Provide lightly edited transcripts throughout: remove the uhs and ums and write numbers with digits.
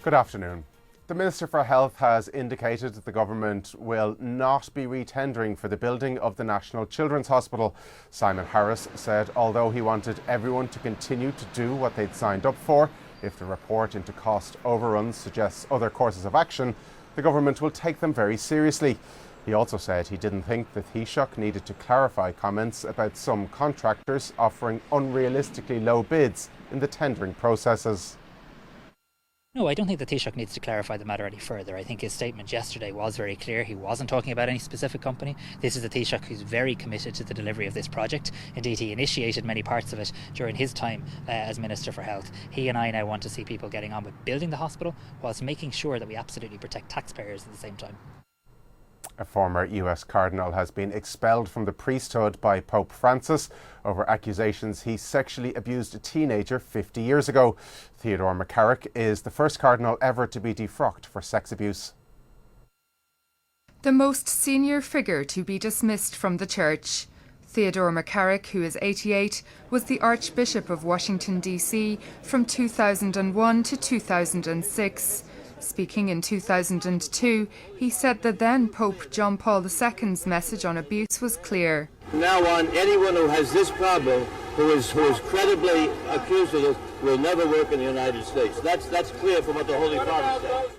Good afternoon. The Minister for Health has indicated that the government will not be retendering for the building of the National Children's Hospital. Simon Harris said although he wanted everyone to continue to do what they'd signed up for, if the report into cost overruns suggests other courses of action, the government will take them very seriously. He also said he didn't think the Taoiseach needed to clarify comments about some contractors offering unrealistically low bids in the tendering processes. No, I don't think the Taoiseach needs to clarify the matter any further. I think his statement yesterday was very clear. He wasn't talking about any specific company. This is the Taoiseach who's very committed to the delivery of this project. Indeed, he initiated many parts of it during his time as Minister for Health. He and I now want to see people getting on with building the hospital whilst making sure that we absolutely protect taxpayers at the same time. A former US cardinal has been expelled from the priesthood by Pope Francis over accusations he sexually abused a teenager 50 years ago. Theodore McCarrick is the first cardinal ever to be defrocked for sex abuse. The most senior figure to be dismissed from the church. Theodore McCarrick, who is 88, was the Archbishop of Washington, D.C. from 2001 to 2006. Speaking in 2002, he said that then Pope John Paul II's message on abuse was clear. From now on, anyone who has this problem, who is credibly accused of this, will never work in the United States. That's clear from what the Holy Father said.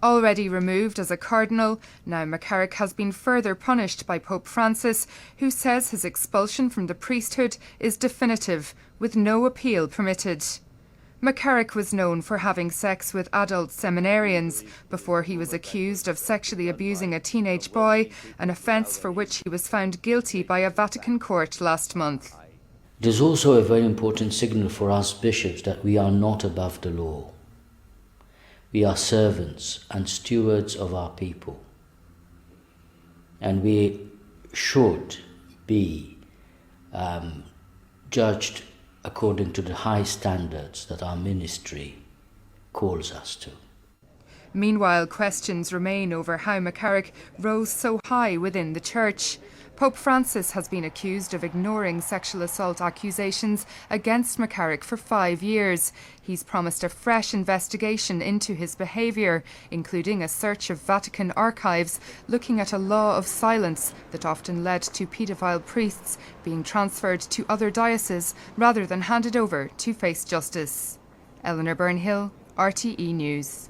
Already removed as a cardinal, now McCarrick has been further punished by Pope Francis, who says his expulsion from the priesthood is definitive, with no appeal permitted. McCarrick was known for having sex with adult seminarians before he was accused of sexually abusing a teenage boy, an offence for which he was found guilty by a Vatican court last month. It is also a very important signal for us bishops that we are not above the law. We are servants and stewards of our people. And we should be judged according to the high standards that our ministry calls us to. Meanwhile, questions remain over how McCarrick rose so high within the church. Pope Francis has been accused of ignoring sexual assault accusations against McCarrick for 5 years. He's promised a fresh investigation into his behaviour, including a search of Vatican archives looking at a law of silence that often led to paedophile priests being transferred to other dioceses rather than handed over to face justice. Eleanor Byrnehill, RTE News.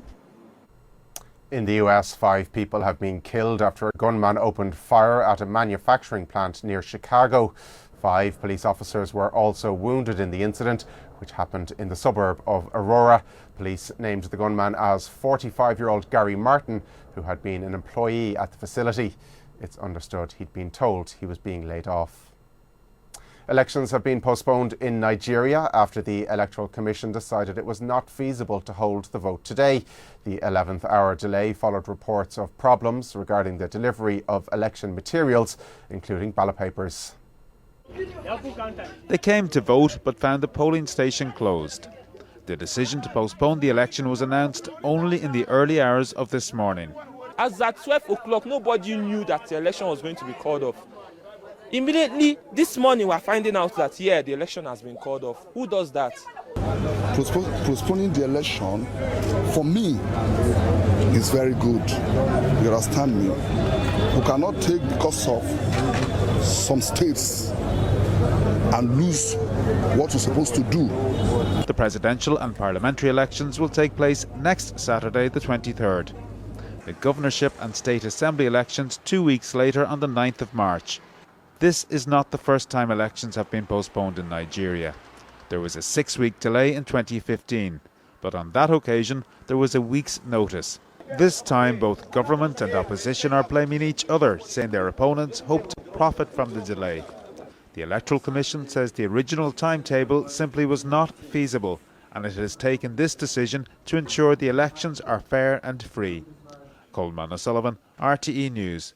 In the US, 5 people have been killed after a gunman opened fire at a manufacturing plant near Chicago. 5 police officers were also wounded in the incident, which happened in the suburb of Aurora. Police named the gunman as 45-year-old Gary Martin, who had been an employee at the facility. It's understood he'd been told he was being laid off. Elections have been postponed in Nigeria after the Electoral Commission decided it was not feasible to hold the vote today. The 11th hour delay followed reports of problems regarding the delivery of election materials, including ballot papers. They came to vote but found the polling station closed. The decision to postpone the election was announced only in the early hours of this morning. As at 12 o'clock, nobody knew that the election was going to be called off. Immediately this morning we're finding out that the election has been called off. Who does that? Postponing the election, for me, is very good. You understand me? We cannot take because of some states and lose what we're supposed to do. The presidential and parliamentary elections will take place next Saturday, the 23rd. The governorship and state assembly elections 2 weeks later on the 9th of March. This is not the first time elections have been postponed in Nigeria. There was a 6-week delay in 2015, but on that occasion there was a week's notice. This time both government and opposition are blaming each other, saying their opponents hope to profit from the delay. The Electoral Commission says the original timetable simply was not feasible, and it has taken this decision to ensure the elections are fair and free. Coleman O'Sullivan, RTE News.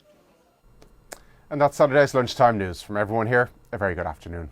And that's Saturday's lunchtime news. From everyone here, a very good afternoon.